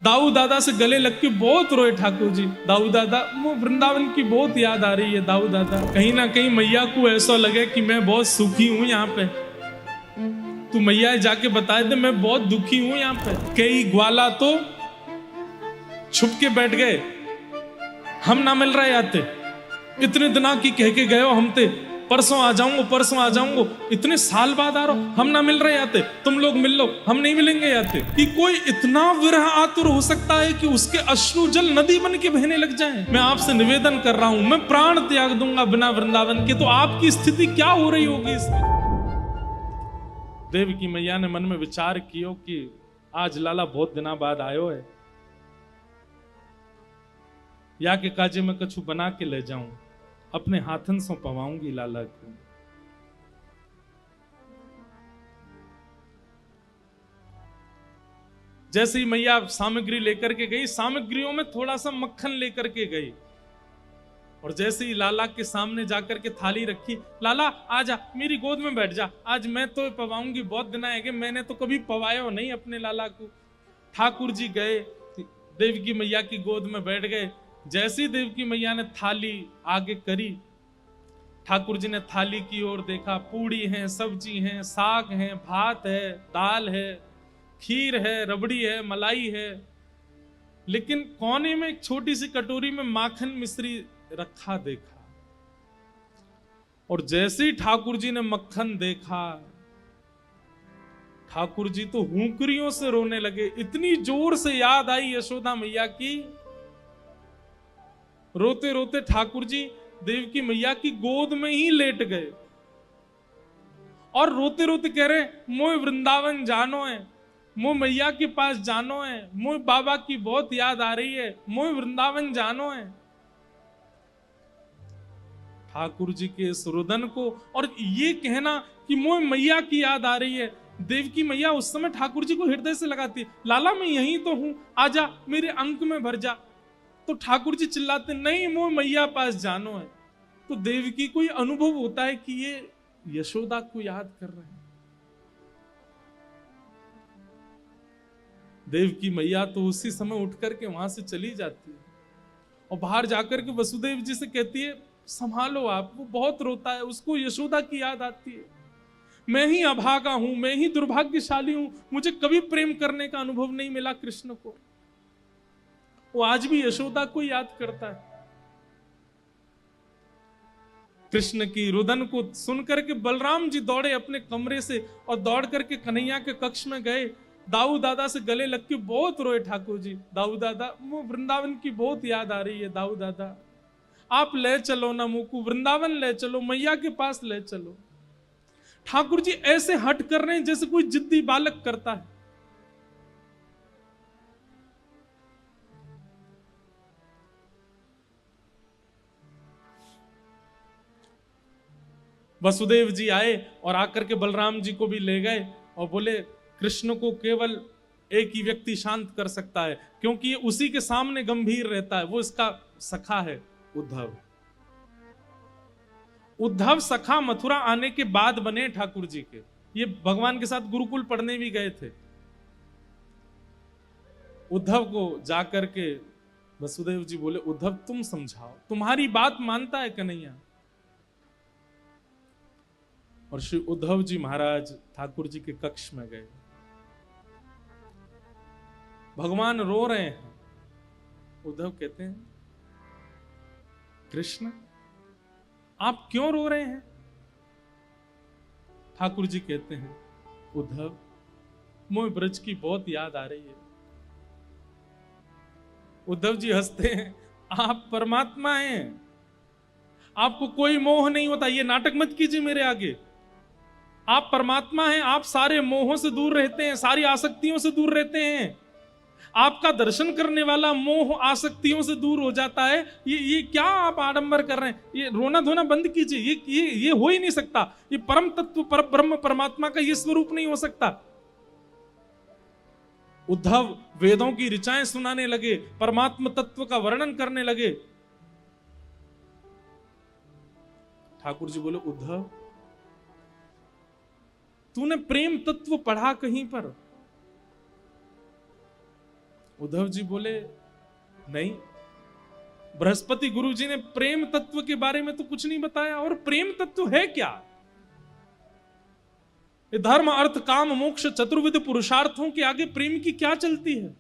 दाऊ दादा से गले लग के बहुत रोए ठाकुर जी। दाऊ दादा, वो वृंदावन की बहुत याद आ रही है। दाऊ दादा, कहीं ना कहीं मैया को ऐसा लगे कि मैं बहुत सुखी हूं यहाँ पे। तू मैया जाके बता दे मैं बहुत दुखी हूं यहाँ पे। कई ग्वाला तो छुप के बैठ गए, हम ना मिल रहे आते, इतने दिना की कह के गए हो हम ते, परसों आ जाऊंगा, परसों आ जाऊंगा, इतने साल बाद आ रहा हो, हम ना मिल रहे आते, तुम लोग मिल लो, हम नहीं मिलेंगे आते। कि कोई इतना विरह आतुर हो सकता है कि उसके अश्रु जल नदी बन के बहने लग जाएं। मैं आपसे निवेदन कर रहा हूं, मैं प्राण त्याग दूंगा बिना वृंदावन के, तो आपकी स्थिति क्या हो रही होगी इसमें। देव की मैया ने मन में विचार किया कि आज लाला बहुत दिना बाद आयो है, या के काजे में कछु बना के ले जाऊं, अपने हाथन से पवाऊंगी लाला को। जैसे ही मैया सामग्री लेकर के गई, सामग्रियों में थोड़ा सा मक्खन लेकर के गई, और जैसे ही लाला के सामने जाकर के थाली रखी, लाला आजा मेरी गोद में बैठ जा, आज मैं तो पवाऊंगी, बहुत दिन आएंगे, मैंने तो कभी पवाया नहीं अपने लाला को। ठाकुर जी गए, देव की मैया की गोद में बैठ गए। जैसी देव की मैया ने थाली आगे करी, ठाकुर जी ने थाली की ओर देखा, पूड़ी है, सब्जी है, साग है, भात है, दाल है, खीर है, रबड़ी है, मलाई है, लेकिन कोने में एक छोटी सी कटोरी में माखन मिश्री रखा देखा। और जैसे ही ठाकुर जी ने मक्खन देखा, ठाकुर जी तो हुंकरियों से रोने लगे। इतनी जोर से याद आई यशोदा मैया की, रोते रोते ठाकुर जी देव की मैया की गोद में ही लेट गए, और रोते रोते कह रहे, मोए वृंदावन जानो है, मोए मैया के पास जानो है, मोए बाबा की बहुत याद आ रही है, मोए वृंदावन जानो है। ठाकुर जी के इस रुदन को और ये कहना कि मोए मैया की याद आ रही है, देव की मैया उस समय ठाकुर जी को हृदय से लगाती है, लाला मैं यहीं तो हूं, आजा मेरे अंक में भर जा। तो ठाकुर जी चिल्लाते, नहीं मोए मैया पास जानो है। तो देव की कोई अनुभव होता है कि ये यशोदा को याद कर रहे हैं। देव की मैया तो उसी समय उठ करके वहां से चली जाती है, और बाहर जाकर के वसुदेव जी से कहती है, संभालो आप, वो बहुत रोता है, उसको यशोदा की याद आती है। मैं ही अभागा हूं, मैं ही दुर्भाग्यशाली हूं, मुझे कभी प्रेम करने का अनुभव नहीं मिला कृष्ण को। वो आज भी यशोदा को याद करता है। कृष्ण की रुदन को सुनकर के बलराम जी दौड़े अपने कमरे से, और दौड़ करके कन्हैया के कक्ष में गए। दाऊ दादा से गले लग के बहुत रोए ठाकुर जी। दाऊ दादा, वो वृंदावन की बहुत याद आ रही है, दाऊ दादा आप ले चलो ना मुझको, वृंदावन ले चलो, मैया के पास ले चलो। ठाकुर जी ऐसे हट कर रहे हैं जैसे कोई जिद्दी बालक करता है। वसुदेव जी आए और आकर के बलराम जी को भी ले गए, और बोले कृष्ण को केवल एक ही व्यक्ति शांत कर सकता है, क्योंकि ये उसी के सामने गंभीर रहता है, वो इसका सखा है उद्धव। उद्धव सखा मथुरा आने के बाद बने ठाकुर जी के। ये भगवान के साथ गुरुकुल पढ़ने भी गए थे। उद्धव को जाकर के वसुदेव जी बोले, उद्धव तुम समझाओ, तुम्हारी बात मानता है कन्हैया। और श्री उद्धव जी महाराज ठाकुर जी के कक्ष में गए। भगवान रो रहे हैं। उद्धव कहते हैं, कृष्ण आप क्यों रो रहे हैं? ठाकुर जी कहते हैं, उद्धव मोह ब्रज की बहुत याद आ रही है। उद्धव जी हंसते हैं, आप परमात्मा हैं, आपको कोई मोह नहीं होता, ये नाटक मत कीजिए मेरे आगे। आप परमात्मा हैं, आप सारे मोहों से दूर रहते हैं, सारी आसक्तियों से दूर रहते हैं। आपका दर्शन करने वाला मोह आसक्तियों से दूर हो जाता है। ये क्या आप आडंबर कर रहे हैं? ये रोना धोना बंद कीजिए। ये हो ही नहीं सकता। ये परम तत्व पर ब्रह्म परमात्मा का ये स्वरूप नहीं हो सकता। उद्धव वेदों की ऋचाएं सुनाने लगे, परमात्म तत्व का वर्णन करने लगे। ठाकुर जी बोले, उद्धव तूने प्रेम तत्व पढ़ा कहीं पर? उद्धव जी बोले नहीं, बृहस्पति गुरु जी ने प्रेम तत्व के बारे में तो कुछ नहीं बताया। और प्रेम तत्व है क्या? ये धर्म अर्थ काम मोक्ष चतुर्विध पुरुषार्थों के आगे प्रेम की क्या चलती है?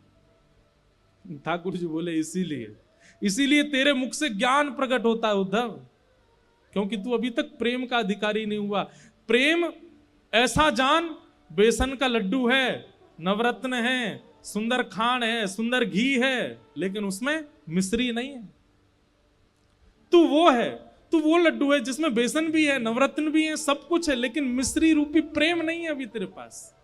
ठाकुर जी बोले इसीलिए तेरे मुख से ज्ञान प्रकट होता है उद्धव, क्योंकि तू अभी तक प्रेम का अधिकारी नहीं हुआ। प्रेम ऐसा जान बेसन का लड्डू है, नवरत्न है, सुंदर खांड है, सुंदर घी है, लेकिन उसमें मिश्री नहीं है। तू वो है, तू वो लड्डू है जिसमें बेसन भी है, नवरत्न भी है, सब कुछ है, लेकिन मिश्री रूपी प्रेम नहीं है अभी तेरे पास।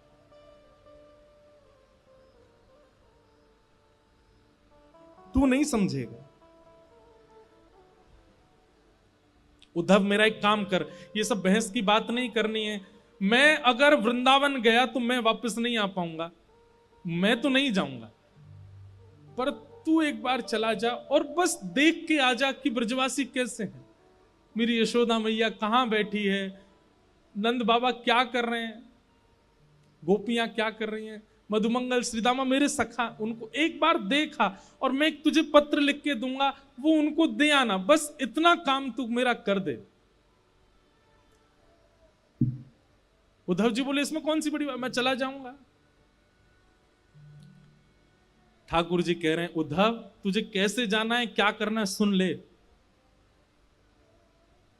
तू नहीं समझेगा। उद्धव मेरा एक काम कर, ये सब बहस की बात नहीं करनी है। मैं अगर वृंदावन गया तो मैं वापस नहीं आ पाऊंगा, मैं तो नहीं जाऊंगा, पर तू एक बार चला जा और बस देख के आ जा कि ब्रजवासी कैसे हैं, मेरी यशोदा मैया कहां बैठी है, नंद बाबा क्या कर रहे हैं, गोपियां क्या कर रही हैं, मधुमंगल श्रीदामा मेरे सखा, उनको एक बार देखा और मैं तुझे पत्र लिख के दूंगा, वो उनको दे आना, बस इतना काम तू मेरा कर दे। उद्धव जी बोले इसमें कौन सी बड़ी बात, मैं चला जाऊंगा। ठाकुर जी कह रहे हैं उद्धव तुझे कैसे जाना है, क्या करना है, सुन ले।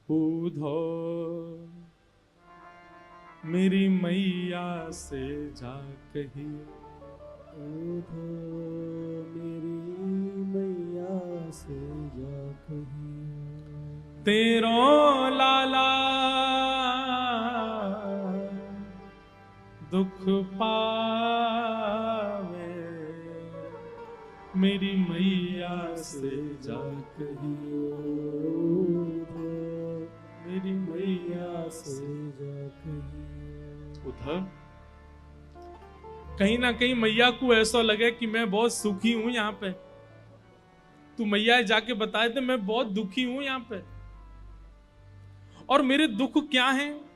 उद्धव मेरी मैया से जा कही, मेरी मैया से जा कही, तेरो लाला दुख पावे, मेरी मैया से जा कही, मेरी मैया से जा कही। उद्धव कहीं ना कहीं मैया को ऐसा लगे कि मैं बहुत सुखी हूं यहाँ पे, तू मैया जाके बताए थे मैं बहुत दुखी हूं यहाँ पे, और मेरे दुख क्या हैं।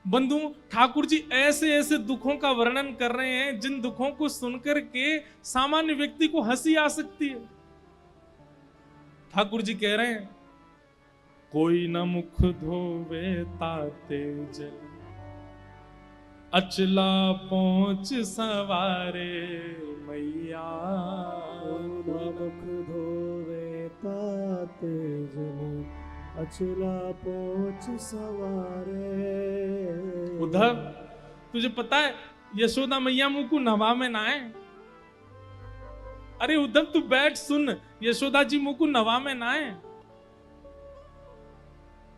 बंधु ठाकुर जी ऐसे ऐसे दुखों का वर्णन कर रहे हैं जिन दुखों को सुनकर के सामान्य व्यक्ति को हंसी आ सकती है। ठाकुर जी कह रहे हैं कोई न मुख धोवे ताते जल, अचला पहुंच सवारे मैया, मुख धोवे ताते जल, अचला पहुंच सवारे। उद्धव तुझे पता है यशोदा मैया मुंह को नवा में ना है। अरे उद्धव तू बैठ सुन, यशोदा जी मुंह को नवा में ना है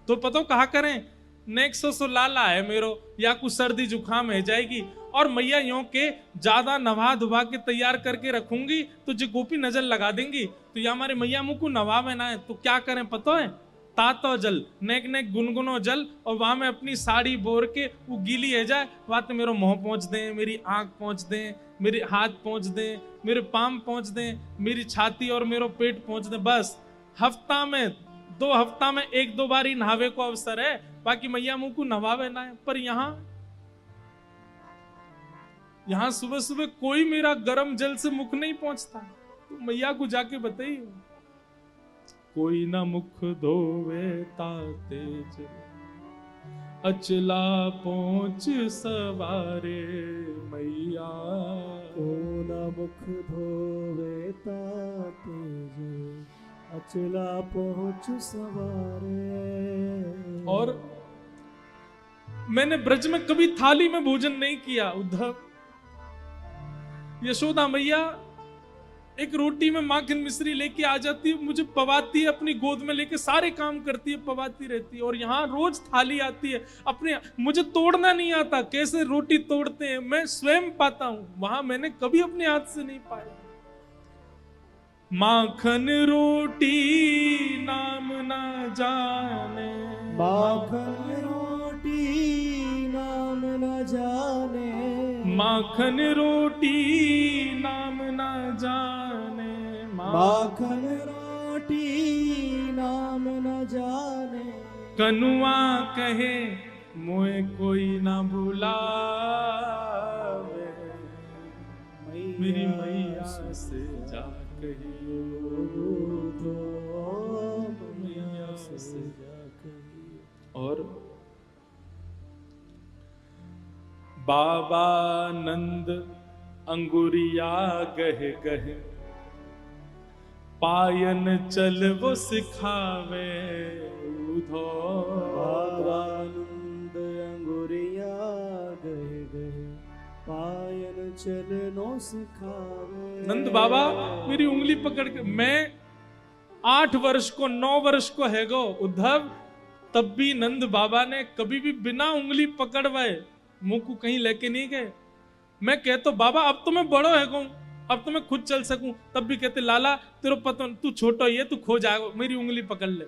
तो पता कहा करें नेक्स्ट सो लाला है मेरो, या कुछ सर्दी जुकाम है जाएगी, और मैया यों के ज्यादा नवा धुबा के तैयार करके रखूंगी तो जो गोपी नजर लगा देंगी, तो या हमारे मैया मुंह को नवा में ना है तो क्या करें पता है, तातो जल नेक नेक गुनगुनो जल, और वहां में अपनी साड़ी बोर के वो गीली है जाए, वहां तो मेरा मुंह पहुंच दे, मेरी आंख पहुंच दे, मेरे हाथ पहुंच दे, मेरे पाम पहुंच दे, मेरी छाती और मेरा पेट पहुंच दे, बस हफ्ता में 2 हफ्ता में 1-2 बार ही नहावे को अवसर है, बाकी मैया मुंह को नवावे ना है। पर यहाँ सुबह सुबह कोई मेरा गर्म जल से मुख नहीं पहुंचता, तो मैया को जाके बताइए कोई ना मुख धोवे ताते जल, अचला पहुंच सवारे मैया, कोई ना मुख धोवे ताते जल, अचला पहुंच सवारे। और मैंने ब्रज में कभी थाली में भोजन नहीं किया उद्धव। यशोदा मैया एक रोटी में माखन मिश्री लेके आ जाती है, मुझे पवाती है, अपनी गोद में लेके सारे काम करती है, पवाती रहती है, और यहाँ रोज थाली आती है अपने, मुझे तोड़ना नहीं आता, कैसे रोटी तोड़ते हैं मैं स्वयं पाता हूं, वहां मैंने कभी अपने हाथ से नहीं पाया। माखन रोटी नाम ना जाने, माखन रोटी नाम न जाने, माखन रोटी नाम ना जाने, माखन रोटी नाम न जाने, कनुआ कहे मोए कोई ना भुलावे, मेरी मैया से जा कहियो, उद्धव मैया से जा कहियो। और बाबा नंद अंगुरिया गह गह, पायन चल वो सिखावे उधो। बाबा नंद अंगुरिया गह गह, पायन चलनो सिखावे। नंद बाबा मेरी उंगली पकड़ के, मैं 8 वर्ष को 9 वर्ष को है गो उद्धव, तब भी नंद बाबा ने कभी भी बिना उंगली पकड़वाए मुंह को कहीं लेके नहीं गए। मैं कहता बाबा अब तो मैं बड़ो है गो, अब तो मैं खुद चल सकूं, तब भी कहते लाला तेरे पता तू छोटा ही है, तू खो जाएगा, मेरी उंगली पकड़ ले।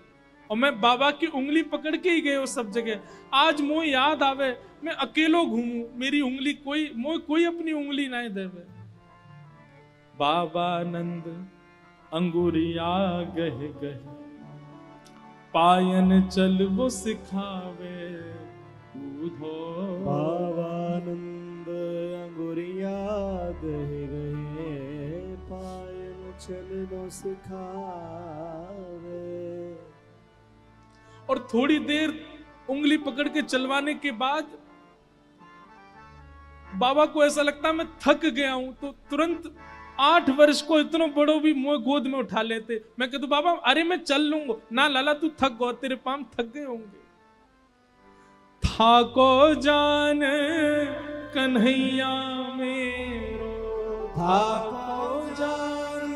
और मैं बाबा की उंगली पकड़ के ही गए उस सब जगह। आज मोह याद आवे मैं अकेलो घूमूं, मेरी उंगली कोई अपनी उंगली नहीं देवे। बाबा नंद अंगुरिया गह गह, पायन चल वो सिखावे उधो। बाबा नंद अंगुरिया गह गए, पायन चलनो सिखावे। और थोड़ी देर उंगली पकड़ के चलवाने के बाद बाबा को ऐसा लगता मैं थक गया हूं, तो तुरंत 8 वर्ष को इतना बड़ो भी मुझे गोद में उठा लेते। मैं कहता बाबा अरे मैं चल लूंगा ना, लाला तू थक गो, तेरे पांव थक गए होंगे। थाको जान कन्हैया मेरो, थाको जान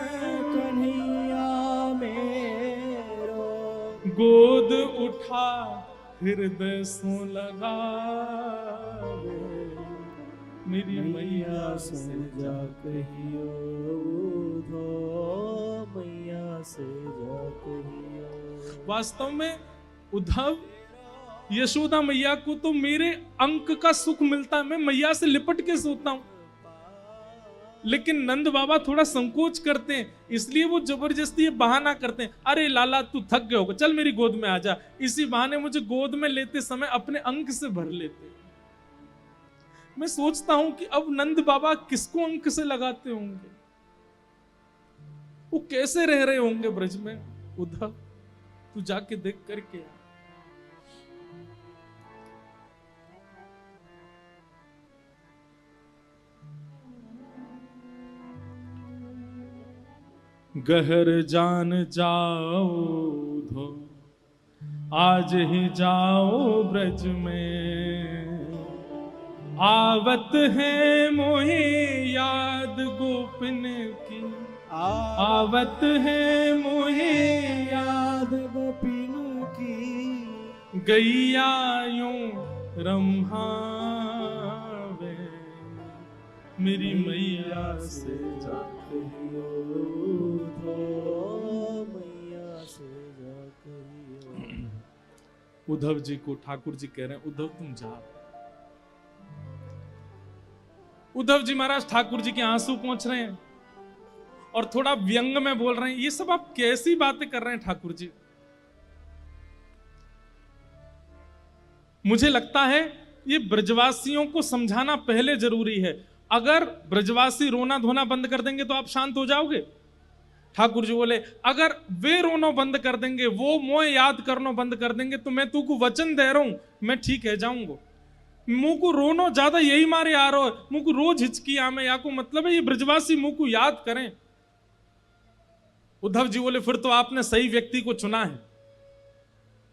कन्हैया मेरो, गोद उठा हृदय सो लगा, मेरी मैया से जा कहियो, उद्धव मैया से जा कहियो। वास्तव में उद्धव यशोदा मैया को तो मेरे अंक का सुख मिलता है, मैं मैया से लिपट के सोता हूं। लेकिन नंद बाबा थोड़ा संकोच करते हैं, इसलिए वो जबरदस्ती ये बहाना करते हैं, अरे लाला तू थक गए होगा, चल मेरी गोद में आ जा। इसी बहाने मुझे गोद में लेते समय अपने अंक से भर लेते। मैं सोचता हूं कि अब नंद बाबा किसको अंक से लगाते होंगे, वो कैसे रह रहे होंगे ब्रज में। उद्धव तू जाके देख करके आ। गहर जान जाओ धो, आज ही जाओ ब्रज में, आवत है मोहे याद गोपिन की, आवत है मोहे याद गोपिन की, गैया यूं रम्हावे, मेरी मैया से जा कहियो, मैया से जा कहियो। उद्धव जी को ठाकुर जी कह रहे हैं उद्धव तुम जा। उद्धव जी महाराज ठाकुर जी के आंसू पहुंच रहे हैं और थोड़ा व्यंग में बोल रहे हैं, ये सब आप कैसी बातें कर रहे हैं ठाकुर जी। मुझे लगता है ये ब्रजवासियों को समझाना पहले जरूरी है। अगर ब्रजवासी रोना धोना बंद कर देंगे तो आप शांत हो जाओगे। ठाकुर जी बोले अगर वे रोना बंद कर देंगे, वो मोह याद करना बंद कर देंगे, तो मैं तू को वचन दे रहा हूं मैं ठीक है जाऊंगा। मुंह को रोनो ज्यादा यही मारे आ रहा है, मुंह को रोज हिचकी आमे या को मतलब है ये ब्रजवासी मुंह को याद करें। उद्धव जी बोले फिर तो आपने सही व्यक्ति को चुना है।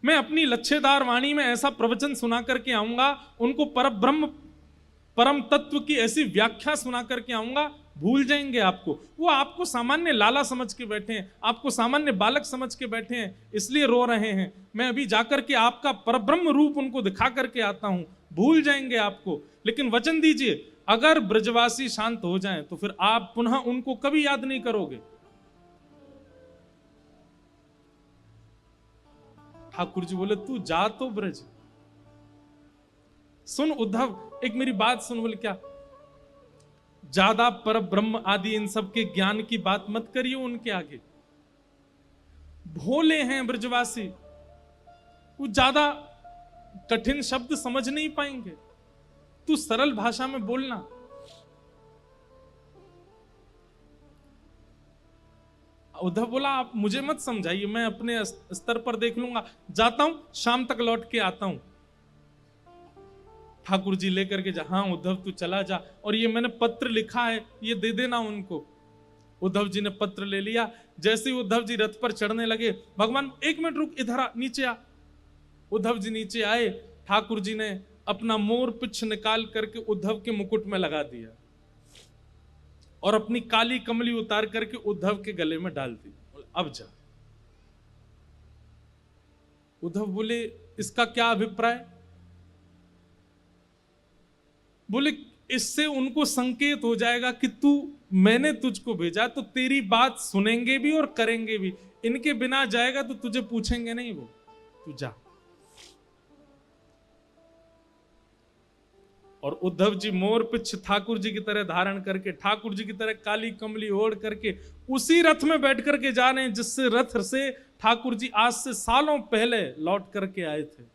मैं अपनी लच्छेदार वाणी में ऐसा प्रवचन सुना करके आऊंगा, उनको परब्रह्म परम तत्व की ऐसी व्याख्या सुना करके आऊंगा, भूल जाएंगे आपको। वो आपको सामान्य लाला समझ के बैठे हैं, आपको सामान्य बालक समझ के बैठे हैं, इसलिए रो रहे हैं। मैं अभी जाकर के आपका परब्रह्म रूप उनको दिखा करके आता हूं, भूल जाएंगे आपको। लेकिन वचन दीजिए अगर ब्रजवासी शांत हो जाएं तो फिर आप पुनः उनको कभी याद नहीं करोगे। ठाकुर जी बोले तू जा तो ब्रज। सुन उद्धव एक मेरी बात सुन। बोले क्या? ज्यादा पर ब्रह्म आदि इन सब के ज्ञान की बात मत करिए उनके आगे। भोले हैं ब्रजवासी, वो ज्यादा कठिन शब्द समझ नहीं पाएंगे, तू सरल भाषा में बोलना। उद्धव बोला आप मुझे मत समझाइए, मैं अपने स्तर पर देख लूंगा, जाता हूं, शाम तक लौट के आता हूं। ठाकुर जी लेकर के जा, हाँ उद्धव तू चला जा, और ये मैंने पत्र लिखा है ये दे देना उनको। उद्धव जी ने पत्र ले लिया। जैसे ही उद्धव जी रथ पर चढ़ने लगे, भगवान एक मिनट रुक, इधर आ, नीचे आ। उद्धव जी नीचे आए, ठाकुर जी ने अपना मोर पिछ निकाल करके उद्धव के मुकुट में लगा दिया और अपनी काली कमली उतार करके उद्धव के गले में डाल दी। अब जा। उद्धव बोले इसका क्या अभिप्राय? बोले इससे उनको संकेत हो जाएगा कि तू, मैंने तुझको भेजा तो तेरी बात सुनेंगे भी और करेंगे भी, इनके बिना जाएगा तो तुझे पूछेंगे नहीं, वो तू जा। और उद्धव जी मोर पिछ ठाकुर जी की तरह धारण करके, ठाकुर जी की तरह काली कमली ओढ़ करके उसी रथ में बैठ करके जा रहे हैं जिससे रथ से ठाकुर जी आज से सालों पहले लौट करके आए थे।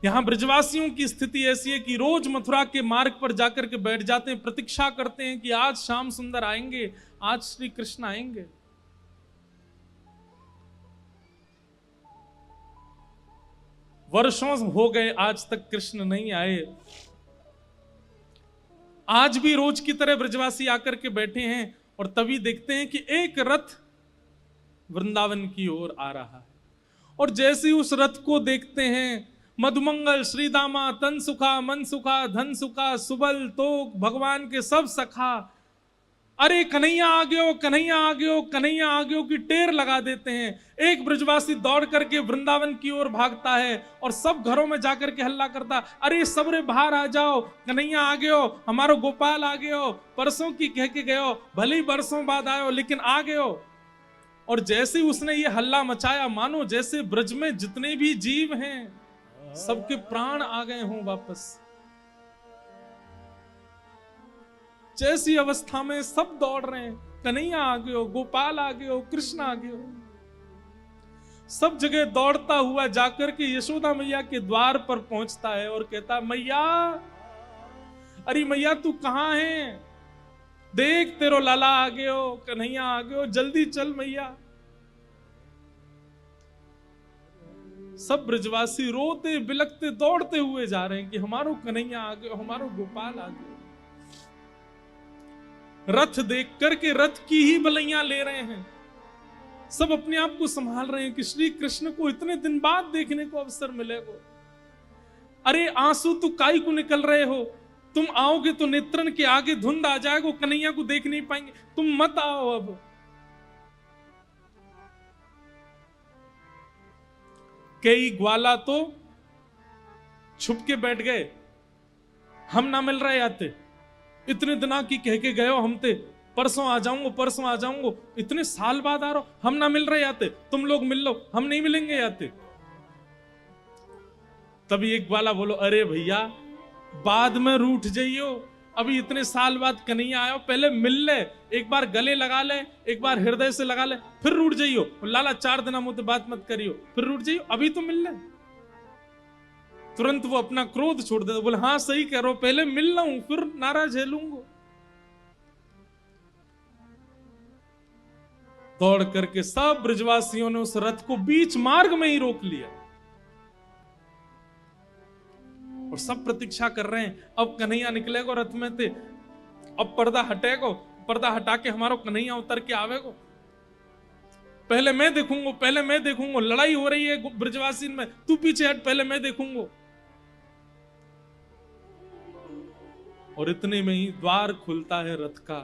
यहां ब्रजवासियों की स्थिति ऐसी है कि रोज मथुरा के मार्ग पर जाकर के बैठ जाते हैं, प्रतीक्षा करते हैं कि आज श्याम सुंदर आएंगे, आज श्री कृष्ण आएंगे। वर्षों हो गए आज तक कृष्ण नहीं आए। आज भी रोज की तरह ब्रजवासी आकर के बैठे हैं और तभी देखते हैं कि एक रथ वृंदावन की ओर आ रहा है। और जैसे ही उस रथ को देखते हैं, मधुमंगल श्रीदामा तन सुखा मन सुखा धन सुखा सुबल तोक भगवान के सब सखा, अरे कन्हैया आ गयो, कन्हैया आ गयो, कन्हैया आ गयो की टेर लगा देते हैं। एक ब्रजवासी दौड़ करके वृंदावन की ओर भागता है और सब घरों में जाकर के हल्ला करता, अरे सबरे बाहर आ जाओ, कन्हैया आ गयो, हमारो गोपाल आ गयो, परसों की कह के गयो, भले ही बरसों बाद आयो लेकिन आ गयो। और जैसे उसने ये हल्ला मचाया, मानो जैसे ब्रज में जितने भी जीव हैं सबके प्राण आ गए हों वापस। जैसी अवस्था में सब दौड़ रहे हैं, कन्हैया आ गयो, गोपाल आ गयो, कृष्ण आ गयो। सब जगह दौड़ता हुआ जाकर के यशोदा मैया के द्वार पर पहुंचता है और कहता, मैया, अरे मैया तू कहां है? देख तेरो लाला आ गयो, कन्हैया आ गयो, जल्दी चल मैया। सब ब्रजवासी रोते बिलखते दौड़ते हुए जा रहे हैं कि हमारो कन्हैया आ गयो, हमारो गोपाल आ गयो। रथ देख करके रथ की ही बलैयां ले रहे हैं, सब अपने आप को संभाल रहे हैं कि श्री कृष्ण को इतने दिन बाद देखने को अवसर मिलेगा। अरे आंसू तो काई को निकल रहे हो, तुम आओगे तो नेत्रन के आगे धुंध आ जाएगा, कन्हैया को देख नहीं पाएंगे, तुम मत आओ। अब कई ग्वाला तो छुप के बैठ गए, हम ना मिल रहे आते, इतने दिना की कह के गए हो हम ते, परसों आ जाऊंगा, परसों आ जाऊंगा, इतने साल बाद आ रहा हो, हम ना मिल रहे आते, तुम लोग मिल लो, हम नहीं मिलेंगे आते। तभी एक ग्वाला बोलो, अरे भैया बाद में रूठ जाइयो, अभी इतने साल बाद कन्हैया आयो, पहले मिल ले, एक बार गले लगा ले, एक बार हृदय से लगा ले, फिर रूठ जाइयो। लाला 4 दिन मुझे बात मत करियो, फिर रूठ जाइयो, अभी तो मिल ले। तुरंत वो अपना क्रोध छोड़ देता, बोले हाँ सही कह रहे हो, पहले मिल लूं फिर नाराज झेलूंगा। दौड़ करके सब ब्रजवासियों ने उस रथ को बीच मार्ग में ही रोक लिया और सब प्रतीक्षा कर रहे हैं, अब कन्हैया निकलेगा रथ में थे, अब पर्दा हटेगा, पर्दा हटा के हमारा कन्हैया उतर के आवेगा, पहले मैं देखूंगा, पहले मैं देखूंगा, लड़ाई हो रही है ब्रजवासी में, तू पीछे हट, पहले मैं देखूंगा। और इतने में ही द्वार खुलता है रथ का,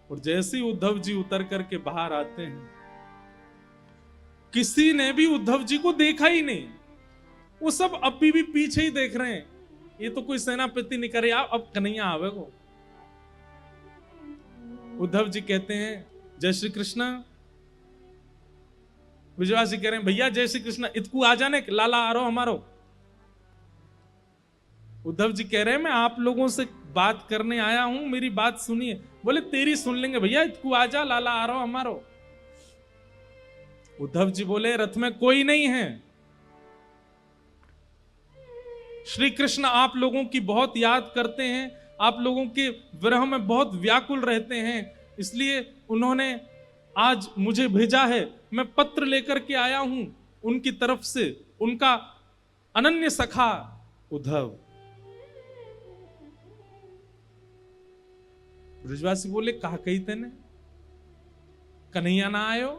और जैसे ही उद्धव जी उतर करके बाहर आते हैं, किसी ने भी उद्धव जी को देखा ही नहीं, वो सब अभी भी पीछे ही देख रहे हैं, ये तो कोई सेनापति नहीं करे, अब कन्हैया आवेगो। उद्धव जी कहते हैं जय श्री कृष्ण, ब्रजवासी कह रहे हैं भैया जय श्री कृष्ण, इतकू आ जाने, लाला आ रहो हमारो। उद्धव जी कह रहे हैं मैं आप लोगों से बात करने आया हूं, मेरी बात सुनिए। बोले तेरी सुन लेंगे भैया, इतकू आ जा, लाला आ रहो हमारो। उद्धव जी बोले रथ में कोई नहीं है। श्री कृष्ण आप लोगों की बहुत याद करते हैं, आप लोगों के विरह में बहुत व्याकुल रहते हैं, इसलिए उन्होंने आज मुझे भेजा है। मैं पत्र लेकर के आया हूं उनकी तरफ से, उनका अनन्य सखा उद्धव। ब्रजवासी बोले, कहा कही तेने, कन्हैया ना आयो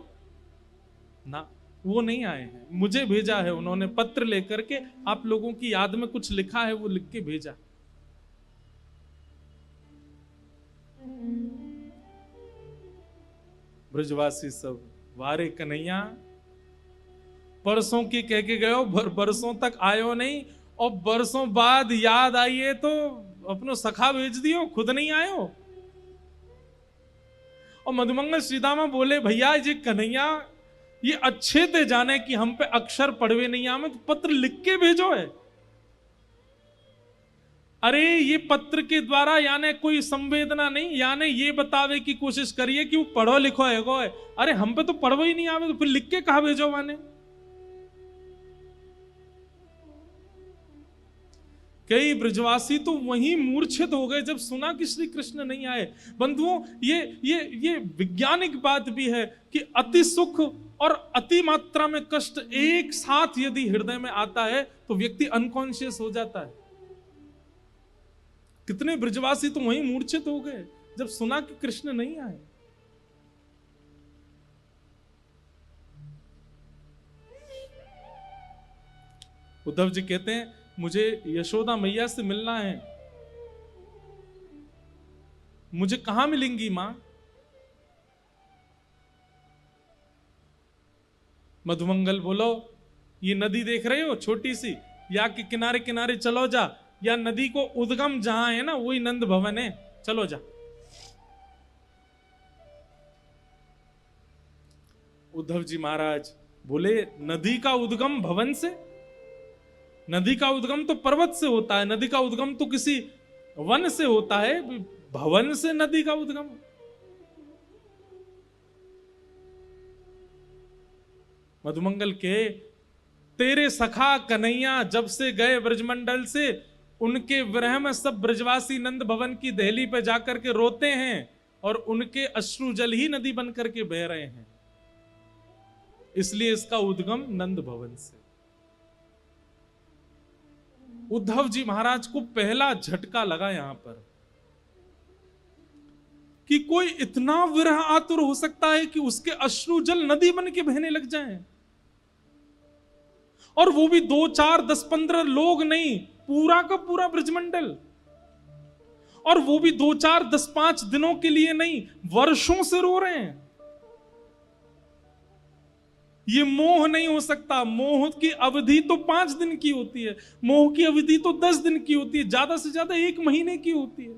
ना, वो नहीं आए हैं, मुझे भेजा है उन्होंने पत्र लेकर के, आप लोगों की याद में कुछ लिखा है, वो लिख के भेजा। ब्रजवासी सब, वारे कन्हैया, परसों की कह के गयो, बरसों तक आयो नहीं, और बरसों बाद याद आई है तो अपनो सखा भेज दियो, खुद नहीं आयो। और मधुमंगल श्रीदामा बोले, भैया ये कन्हैया ये अच्छे थे जाने कि हम पे अक्षर पढ़वे नहीं आवे, तो पत्र लिख के भेजो है। अरे ये पत्र के द्वारा यानी कोई संवेदना नहीं, यानी ये बतावे की कोशिश करिए कि वो पढ़ो लिखो है। अरे हम पे तो पढ़ो ही नहीं आवे, तो फिर लिख के कहा भेजो माने। कई ब्रजवासी तो वहीं मूर्छित हो गए जब सुना कि श्री कृष्ण नहीं आए। बंधुओं, ये वैज्ञानिक बात भी है कि अति सुख और अति मात्रा में कष्ट एक साथ यदि हृदय में आता है तो व्यक्ति अनकॉन्शियस हो जाता है। कितने ब्रजवासी तो वहीं मूर्छित हो गए जब सुना कि कृष्ण नहीं आए। उद्धव जी कहते हैं, मुझे यशोदा मैया से मिलना है। मुझे कहां मिलेंगी मां? मधुमंगल बोलो, ये नदी देख रहे हो छोटी सी, या के किनारे किनारे चलो जा, या नदी को उद्गम जहां है ना वही नंद भवन है, चलो जा। उद्धव जी महाराज बोले, नदी का उद्गम भवन से? नदी का उद्गम तो पर्वत से होता है, नदी का उद्गम तो किसी वन से होता है, भवन से नदी का उद्गम? मधुमंगल के, तेरे सखा कन्हैया जब से गए ब्रजमंडल से, उनके विरह में सब ब्रजवासी नंद भवन की दहली पे जाकर के रोते हैं और उनके अश्रु जल ही नदी बन करके बह रहे हैं, इसलिए इसका उद्गम नंद भवन से। उद्धव जी महाराज को पहला झटका लगा यहां पर कि कोई इतना विरह आतुर हो सकता है कि उसके अश्रु जल नदी बन के बहने लग जाएं, और वो भी 2, 4, 10, 15 लोग नहीं, पूरा का पूरा ब्रजमंडल, और वो भी 2, 4, 10, 5 दिनों के लिए नहीं, वर्षों से रो रहे हैं। ये मोह नहीं हो सकता। मोह की अवधि तो 5 दिन की होती है, मोह की अवधि तो 10 दिन की होती है, ज्यादा से ज्यादा 1 महीने की होती है।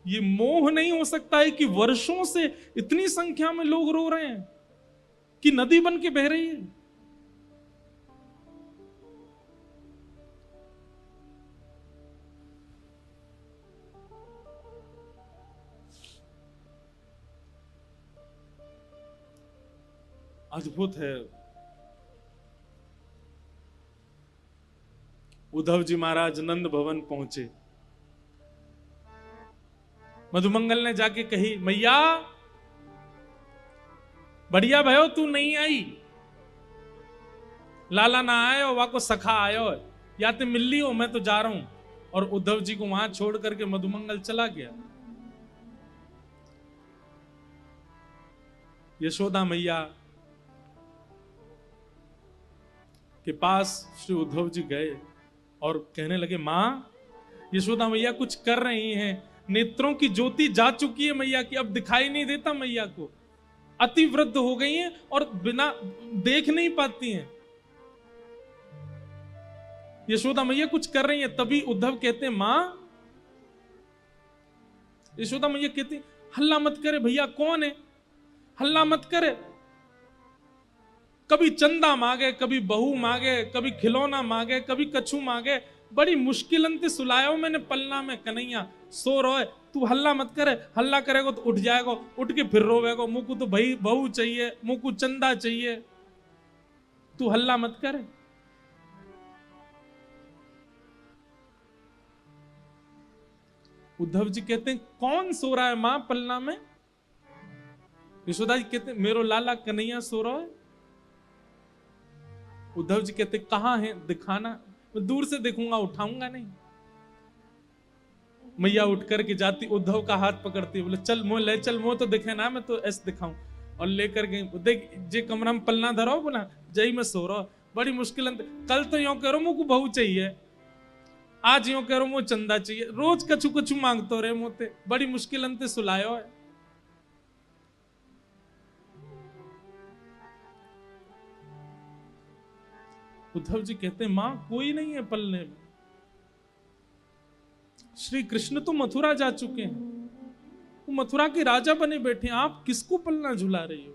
ये मोह नहीं हो सकता है कि वर्षों से इतनी संख्या में लोग रो रहे हैं कि नदी बन के बह रही है। अद्भुत है। उद्धव जी महाराज नंद भवन पहुंचे। मधुमंगल ने जाके कही, मैया बढ़िया भयो तू नहीं आई, लाला ना आयो, वहां को सखा आयो, या ते मिल ली हो, मैं तो जा रहा हूं। और उद्धव जी को वहां छोड़ करके मधुमंगल चला गया। यशोदा मैया के पास श्री उद्धव जी गए और कहने लगे, मां, यशोदा मैया कुछ कर रही हैं, नेत्रों की ज्योति जा चुकी है मैया की, अब दिखाई नहीं देता मैया को, अति वृद्ध हो गई हैं और बिना देख नहीं पाती हैं। यशोदा मैया कुछ कर रही हैं। तभी उद्धव कहते हैं, मां, यशोदा मैया कहती, हल्ला मत करे भैया, कौन है, हल्ला मत करे। कभी चंदा मांगे, कभी बहू मांगे, कभी खिलौना मांगे, कभी कछू मांगे, बड़ी मुश्किल अंत सुलायो मैंने पलना में कन्हैया, सो रोए, तू हल्ला मत करे, हल्ला करेगो तो उठ जाएगो, उठ के फिर रोवेगो, मुझ को तो भाई बहू चाहिए, मुझ को चंदा चाहिए, तू हल्ला मत करे। उद्धव जी कहते हैं कौन सो रहा है मां पलना में? यशोदा जी कहते हैं मेरो लाला कन्हैया सो रहा है। उद्धव जी कहते कहां है, दिखाना। मैं दूर से देखूंगा, उठाऊंगा नहीं। मैया उठ करके जाती, उद्धव का हाथ पकड़ती, बोले चल मोह ले चल, मोह तो दिखे ना, मैं तो ऐसे दिखाऊं। और लेकर गई, देख जे कमरा में पलना धरो बोला जई मैं सो रहा। बड़ी मुश्किल, कल तो यो करो मुझको बहू चाहिए, आज यो करो मुझे चंदा चाहिए, रोज कछु कछु मांगतो रहे मोते। बड़ी मुश्किल अंते सुलायो है। उद्धव जी कहते हैं मां कोई नहीं है पलने में। श्री कृष्ण तो मथुरा जा चुके हैं, वो मथुरा के राजा बने बैठे हैं, आप किसको पलना झुला रही हो?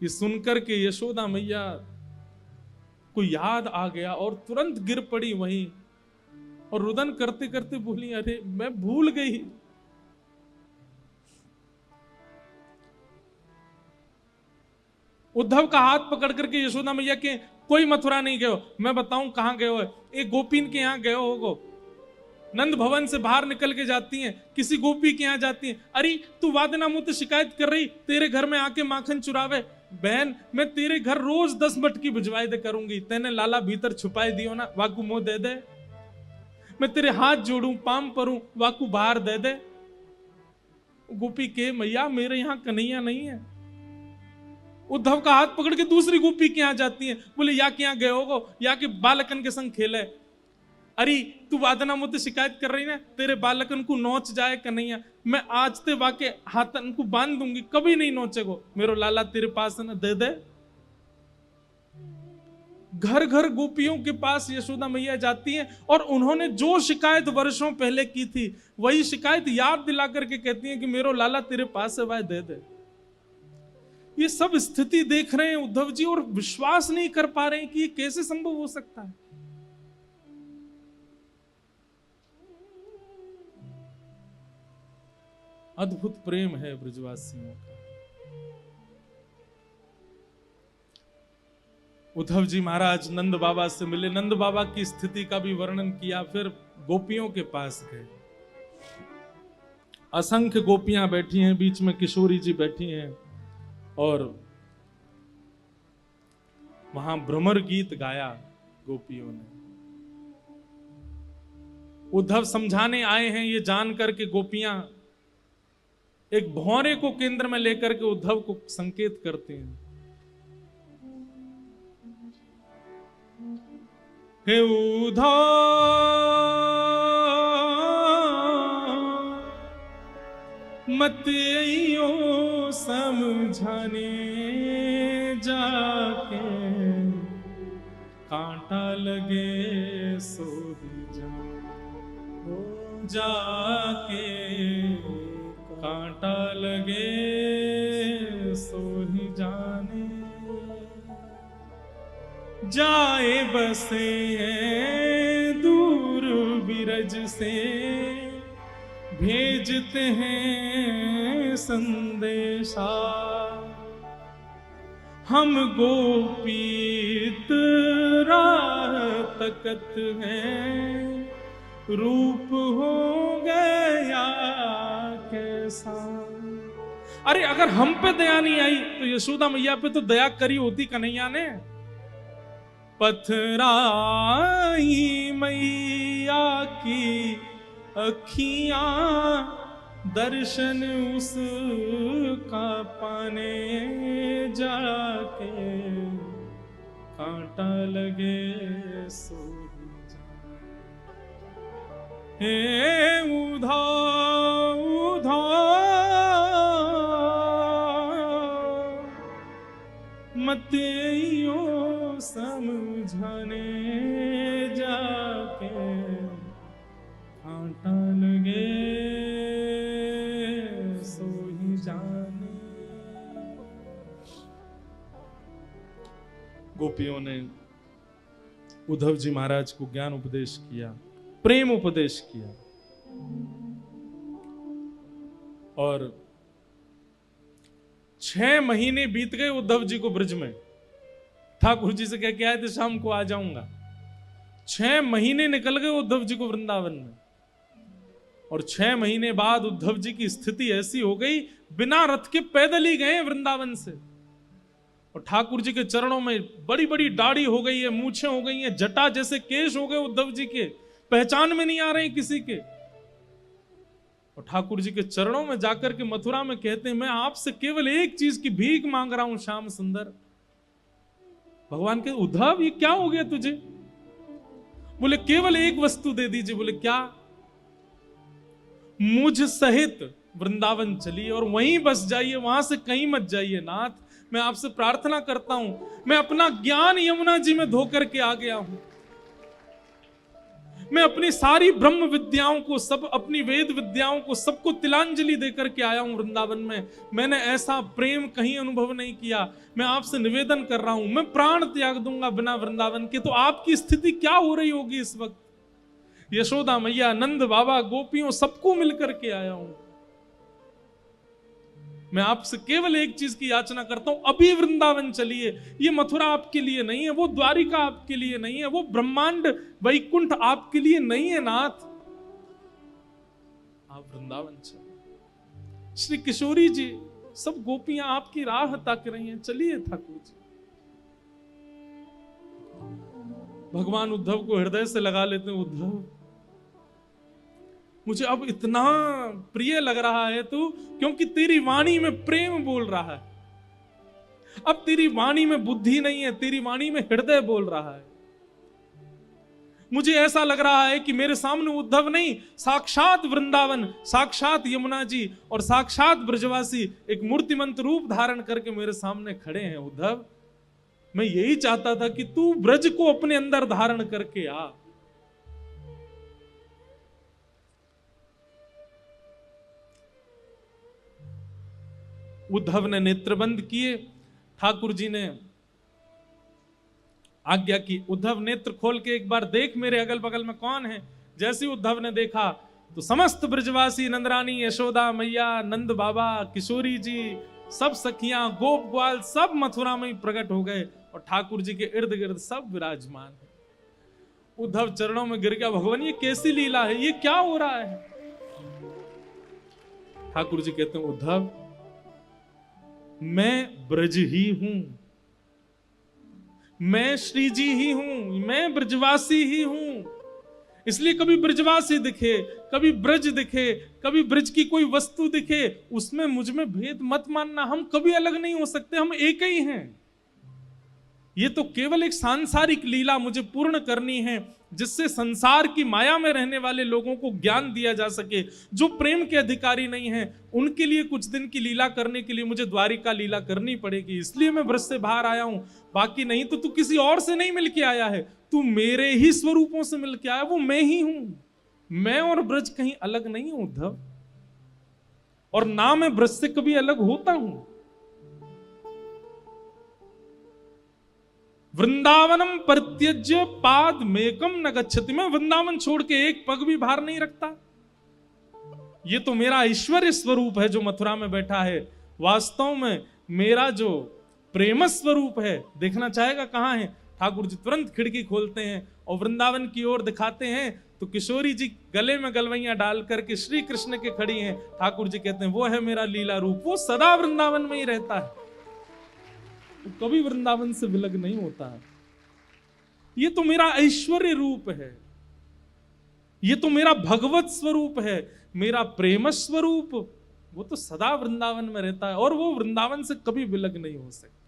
ये सुनकर के यशोदा मैया को याद आ गया और तुरंत गिर पड़ी वहीं और रुदन करते करते बोली अरे मैं भूल गई। उद्धव का हाथ पकड़ करके यशोदा मैया के कोई मथुरा नहीं गए हो। मैं बताऊं कहां गए हो? एक गोपीन के यहां गए होगो। नंद भवन से बाहर निकल के जाती हैं, किसी गोपी के यहां जाती हैं। अरे तू वादना मुझसे शिकायत कर रही, तेरे घर में आके माखन चुरावे। बहन मैं तेरे घर रोज 10 मटकी भिजवाई दे करूंगी, तेने लाला भीतर छुपाई दियो ना, वाकू मुंह दे दे। मैं तेरे हाथ जोड़ू पाम परूं, वाकू बाहर दे दे। गोपी के मैया मेरे यहां कन्हैया नहीं है। उद्धव का हाथ पकड़ के दूसरी गोपी के यहां जाती है, बोले या के यहां गए होगो, या के बालकन के संग खेले। अरे तू वादना मुझसे शिकायत कर रही ना, तेरे बालकन को नोच जाए कन्हैया, मैं आज ते वाके हाथन को बांध दूंगी, कभी नहीं नोचेगो। मेरो लाला तेरे पास है ना, दे दे। घर घर गोपियों के पास यशोदा मैया जाती हैं और उन्होंने जो शिकायत वर्षों पहले की थी वही शिकायत याद दिला करके कहती हैं कि मेरो लाला तेरे पास है, वह दे दे। ये सब स्थिति देख रहे हैं उद्धव जी और विश्वास नहीं कर पा रहे हैं कि ये कैसे संभव हो सकता है। अद्भुत प्रेम है ब्रजवासियों का। उद्धव जी महाराज नंद बाबा से मिले, नंद बाबा की स्थिति का भी वर्णन किया, फिर गोपियों के पास गए। असंख्य गोपियां बैठी हैं, बीच में किशोरी जी बैठी हैं और वहां भ्रमर गीत गाया गोपियों ने। उद्धव समझाने आए हैं ये जान करके गोपियां एक भौरे को केंद्र में लेकर के उद्धव को संकेत करते हैं। हे उद्धव मत आइयो समझाने जाके, कांटा लगे सो ही जाके, कांटा लगे सो ही जाने। जाए बसे हैं दूर बिरज से, भेजते हैं संदेशा। हम गोपीत राह तकत हैं, रूप हो गया कैसा। अरे अगर हम पे दया नहीं आई तो यशोदा मैया पे तो दया करी होती कन्हैया ने। पथराई मैया की अखियां, दर्शन उसका पाने जाके, कांटा लगे सो हे उद्धव उद्धव मत आइयो समझाने जाके, कांटा लगे सो ही जाने। गोपियों ने उद्धव जी महाराज को ज्ञान उपदेश किया, प्रेम उपदेश किया और 6 महीने बीत गए उद्धव जी को ब्रज में। ठाकुर जी से कह के आए थे शाम को आ जाऊंगा। 6 महीने निकल गए उद्धव जी को वृंदावन में, और 6 महीने बाद उद्धव जी की स्थिति ऐसी हो गई, बिना रथ के पैदल ही गए वृंदावन से। और ठाकुर जी के चरणों में बड़ी बड़ी दाढ़ी हो गई है, मूछें हो गई हैं, जटा जैसे केश हो गए उद्धव जी के, पहचान में नहीं आ रहे किसी के। और ठाकुर जी के चरणों में जाकर के मथुरा में कहते हैं, मैं आपसे केवल एक चीज की भीख मांग रहा हूं श्याम सुंदर। भगवान के उद्धव ये क्या हो गया तुझे? बोले केवल एक वस्तु दे दीजिए। बोले क्या? मुझ सहित वृंदावन चलिए और वहीं बस जाइए, वहां से कहीं मत जाइए नाथ। मैं आपसे प्रार्थना करता हूं, मैं अपना ज्ञान यमुना जी में धोकर के आ गया हूं। मैं अपनी सारी ब्रह्म विद्याओं को, सब अपनी वेद विद्याओं को, सबको तिलांजलि देकर के आया हूं वृंदावन में। मैंने ऐसा प्रेम कहीं अनुभव नहीं किया। मैं आपसे निवेदन कर रहा हूं, मैं प्राण त्याग दूंगा बिना वृंदावन के। तो आपकी स्थिति क्या हो रही होगी इस वक्त? यशोदा मैया, नंद बाबा, गोपियों, सबको मिलकर के आया हूं। मैं आपसे केवल एक चीज की याचना करता हूं, अभी वृंदावन चलिए। ये मथुरा आपके लिए नहीं है, वो द्वारिका आपके लिए नहीं है, वो ब्रह्मांड वैकुंठ आपके लिए नहीं है नाथ। आप वृंदावन चलिए। श्री किशोरी जी, सब गोपियां आपकी राह ताक रही हैं, चलिए ठाकुर जी। भगवान उद्धव को हृदय से लगा लेते हैं। उद्धव, मुझे अब इतना प्रिय लग रहा है तू, क्योंकि तेरी वाणी में प्रेम बोल रहा है। अब तेरी वाणी में बुद्धि नहीं है, तेरी वाणी में हृदय बोल रहा है। मुझे ऐसा लग रहा है कि मेरे सामने उद्धव नहीं, साक्षात वृंदावन, साक्षात यमुना जी और साक्षात ब्रजवासी एक मूर्तिमंत रूप धारण करके मेरे सामने खड़े हैं। उद्धव, मैं यही चाहता था कि तू ब्रज को अपने अंदर धारण करके आ। उद्धव ने नेत्र बंद किए, ठाकुर जी ने आज्ञा की, उद्धव नेत्र खोल के एक बार देख मेरे अगल बगल में कौन है। जैसे उद्धव ने देखा तो समस्त ब्रजवासी, नंदरानी, यशोदा मैया, नंद बाबा, किशोरी जी, सब सखियां, गोप ग्वाल, सब मथुरा में ही प्रकट हो गए और ठाकुर जी के इर्द गिर्द सब विराजमान है। उद्धव चरणों में गिर गया, भगवान ये कैसी लीला है, ये क्या हो रहा है? ठाकुर जी कहते हैं, उद्धव मैं ब्रज ही हूं, मैं श्री जी ही हूं, मैं ब्रजवासी ही हूं। इसलिए कभी ब्रजवासी दिखे, कभी ब्रज दिखे, कभी ब्रज की कोई वस्तु दिखे, उसमें मुझ में भेद मत मानना। हम कभी अलग नहीं हो सकते, हम एक ही हैं। ये तो केवल एक सांसारिक लीला मुझे पूर्ण करनी है, जिससे संसार की माया में रहने वाले लोगों को ज्ञान दिया जा सके। जो प्रेम के अधिकारी नहीं हैं, उनके लिए कुछ दिन की लीला करने के लिए मुझे द्वारिका लीला करनी पड़ेगी। इसलिए मैं ब्रज से बाहर आया हूं, बाकी नहीं तो तू किसी और से नहीं मिलके आया है, तू मेरे ही स्वरूपों से मिलके आया, वो मैं ही हूं। मैं और ब्रज कहीं अलग नहीं हूं उद्धव, और ना मैं ब्रज से कभी अलग होता हूं। वृंदावनम परित्यज्य पाद मेकम न गच्छति, मैं वृंदावन छोड़ के एक पग भी बाहर नहीं रखता। ये तो मेरा ऐश्वर्य स्वरूप है जो मथुरा में बैठा है। वास्तव में मेरा जो प्रेम स्वरूप है, देखना चाहेगा कहां है? ठाकुर जी तुरंत खिड़की खोलते हैं और वृंदावन की ओर दिखाते हैं, तो किशोरी जी गले में गलवैया डाल करके श्री कृष्ण के खड़ी हैं। ठाकुर जी कहते हैं, वो है मेरा लीला रूप, वो सदा वृंदावन में ही रहता है, तो कभी वृंदावन से विलग नहीं होता है। ये तो मेरा ऐश्वर्य रूप है, ये तो मेरा भगवत स्वरूप है, मेरा प्रेम स्वरूप, वो तो सदा वृंदावन में रहता है और वो वृंदावन से कभी विलग नहीं हो सकता।